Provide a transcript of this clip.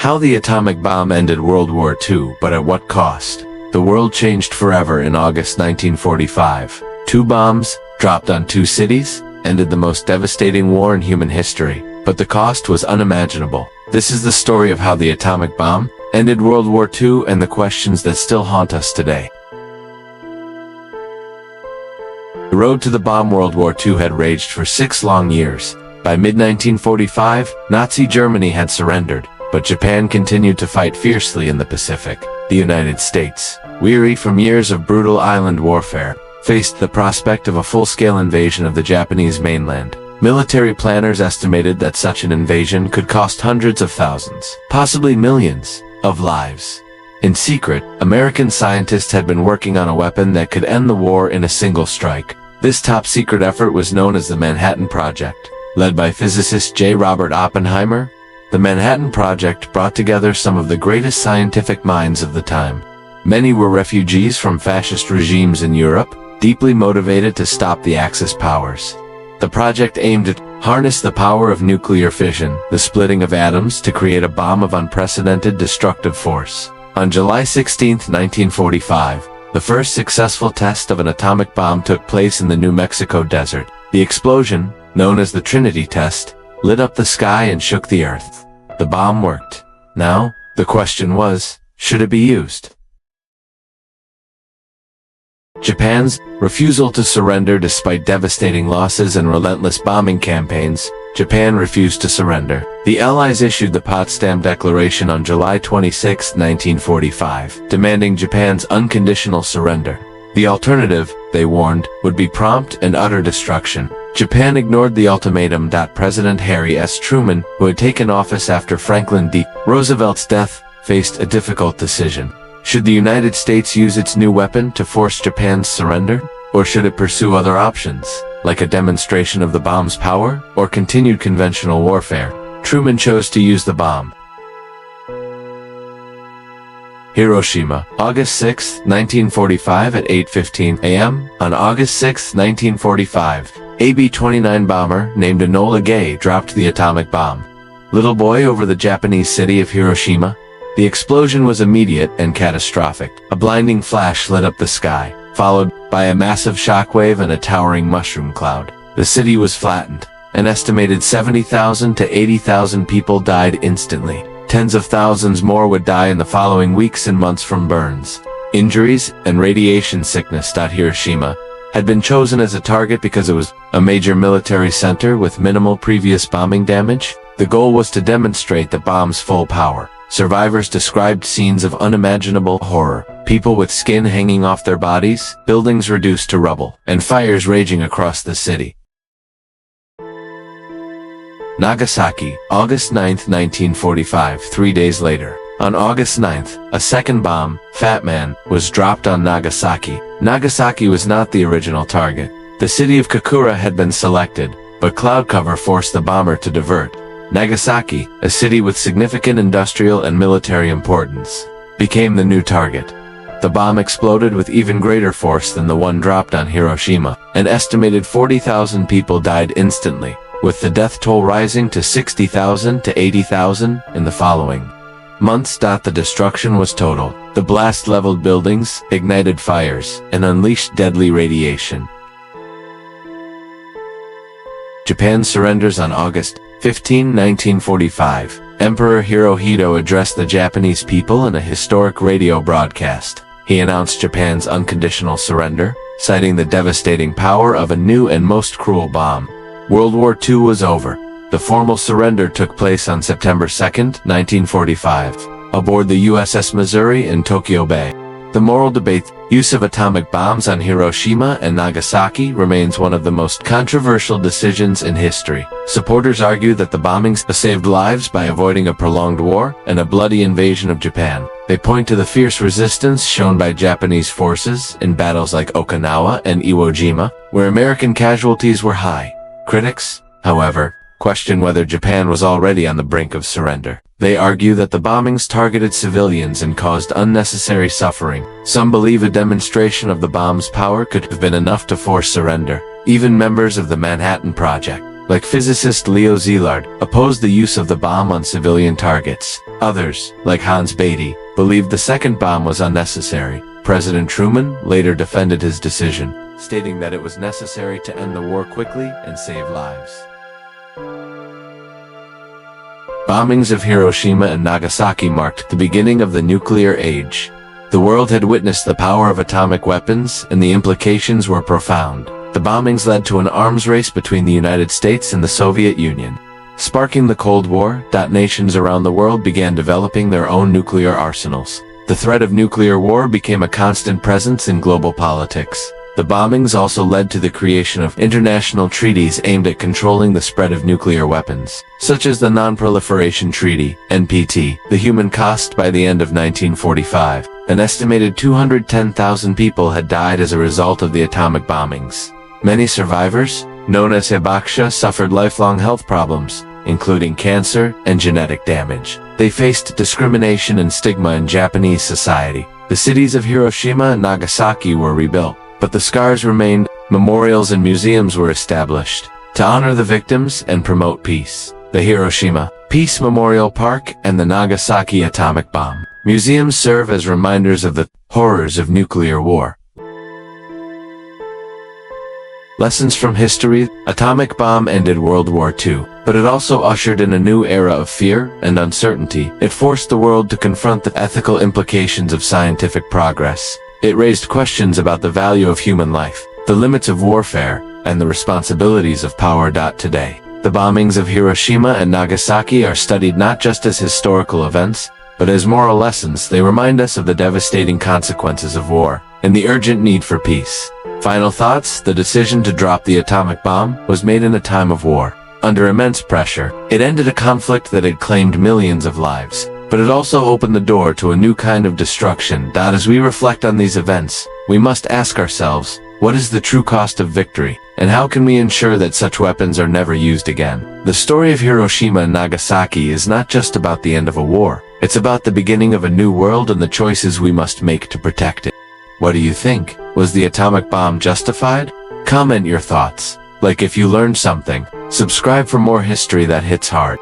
How the atomic bomb ended World War II, but at what cost? The world changed forever in August 1945. Two bombs, dropped on two cities, ended the most devastating war in human history, but the cost was unimaginable. This is the story of how the atomic bomb ended World War II and the questions that still haunt us today. The road to the bomb. World War II had raged for 6 long years. By mid-1945, Nazi Germany had surrendered, but Japan continued to fight fiercely in the Pacific. The United States, weary from years of brutal island warfare, faced the prospect of a full-scale invasion of the Japanese mainland. Military planners estimated that such an invasion could cost hundreds of thousands, possibly millions, of lives. In secret, American scientists had been working on a weapon that could end the war in a single strike. This top-secret effort was known as the Manhattan Project. Led by physicist J. Robert Oppenheimer, the Manhattan Project brought together some of the greatest scientific minds of the time. Many were refugees from fascist regimes in Europe, deeply motivated to stop the Axis powers. The project aimed at harness the power of nuclear fission, the splitting of atoms, to create a bomb of unprecedented destructive force. On July 16, 1945, the first successful test of an atomic bomb took place in the New Mexico desert. The explosion, known as the Trinity test, lit up the sky and shook the earth. The bomb worked. Now, the question was, should it be used? Japan's refusal to surrender. Despite devastating losses and relentless bombing campaigns, Japan refused to surrender. The Allies issued the Potsdam Declaration on July 26, 1945, demanding Japan's unconditional surrender. The alternative, they warned, would be prompt and utter destruction. Japan ignored the ultimatum. President Harry S. Truman, who had taken office after Franklin D. Roosevelt's death, faced a difficult decision. Should the United States use its new weapon to force Japan's surrender? Or should it pursue other options, like a demonstration of the bomb's power, or continued conventional warfare? Truman chose to use the bomb. Hiroshima, August 6, 1945 at 8:15 a.m. On August 6, 1945, a B-29 bomber named Enola Gay dropped the atomic bomb. Little boy over the Japanese city of Hiroshima. The explosion was immediate and catastrophic. A blinding flash lit up the sky, followed by a massive shockwave and a towering mushroom cloud. The city was flattened. An estimated 70,000 to 80,000 people died instantly. Tens of thousands more would die in the following weeks and months from burns, injuries, and radiation sickness. Hiroshima had been chosen as a target because it was a major military center with minimal previous bombing damage. The goal was to demonstrate the bomb's full power. Survivors described scenes of unimaginable horror, people with skin hanging off their bodies, buildings reduced to rubble, and fires raging across the city. Nagasaki, August 9, 1945. 3 days later, on August 9, a second bomb, Fat Man, was dropped on Nagasaki. Nagasaki was not the original target. The city of Kokura had been selected, but cloud cover forced the bomber to divert. Nagasaki, a city with significant industrial and military importance, became the new target. The bomb exploded with even greater force than the one dropped on Hiroshima. An estimated 40,000 people died instantly, with the death toll rising to 60,000 to 80,000 in the following months. The destruction was total. The blast leveled buildings, ignited fires, and unleashed deadly radiation. Japan surrenders on August 15, 1945. Emperor Hirohito addressed the Japanese people in a historic radio broadcast. He announced Japan's unconditional surrender, citing the devastating power of a new and most cruel bomb. World War II was over. The formal surrender took place on September 2, 1945, aboard the USS Missouri in Tokyo Bay. The moral debate, use of atomic bombs on Hiroshima and Nagasaki, remains one of the most controversial decisions in history. Supporters argue that the bombings saved lives by avoiding a prolonged war and a bloody invasion of Japan. They point to the fierce resistance shown by Japanese forces in battles like Okinawa and Iwo Jima, where American casualties were high. Critics, however, question whether Japan was already on the brink of surrender. They argue that the bombings targeted civilians and caused unnecessary suffering. Some believe a demonstration of the bomb's power could have been enough to force surrender. Even members of the Manhattan Project like physicist Leo Szilard, opposed the use of the bomb on civilian targets. Others, like Hans Beatty, believed the second bomb was unnecessary. President Truman later defended his decision, stating that it was necessary to end the war quickly and save lives. Bombings of Hiroshima and Nagasaki marked the beginning of the nuclear age. The world had witnessed the power of atomic weapons, and the implications were profound. The bombings led to an arms race between the United States and the Soviet Union, sparking the Cold War. Nations around the world began developing their own nuclear arsenals. The threat of nuclear war became a constant presence in global politics. The bombings also led to the creation of international treaties aimed at controlling the spread of nuclear weapons, such as the Non-Proliferation Treaty, NPT. The human cost by the end of 1945, an estimated 210,000 people had died as a result of the atomic bombings. Many survivors, known as hibakusha, suffered lifelong health problems, including cancer and genetic damage. They faced discrimination and stigma in Japanese society. The cities of Hiroshima and Nagasaki were rebuilt, but the scars remained. Memorials and museums were established to honor the victims and promote peace. The Hiroshima Peace Memorial Park and the Nagasaki Atomic Bomb Museums serve as reminders of the horrors of nuclear war. Lessons from history. Atomic bomb ended World War II, but it also ushered in a new era of fear and uncertainty. It forced the world to confront the ethical implications of scientific progress. It raised questions about the value of human life, the limits of warfare, and the responsibilities of power. Today, the bombings of Hiroshima and Nagasaki are studied not just as historical events, but as moral lessons. They remind us of the devastating consequences of war and the urgent need for peace. Final thoughts. The decision to drop the atomic bomb was made in a time of war. Under immense pressure, it ended a conflict that had claimed millions of lives, but it also opened the door to a new kind of destruction. As we reflect on these events, we must ask ourselves, what is the true cost of victory, and how can we ensure that such weapons are never used again? The story of Hiroshima and Nagasaki is not just about the end of a war. It's about the beginning of a new world and the choices we must make to protect it. What do you think? Was the atomic bomb justified? Comment your thoughts. Like if you learned something. Subscribe for more history that hits hard.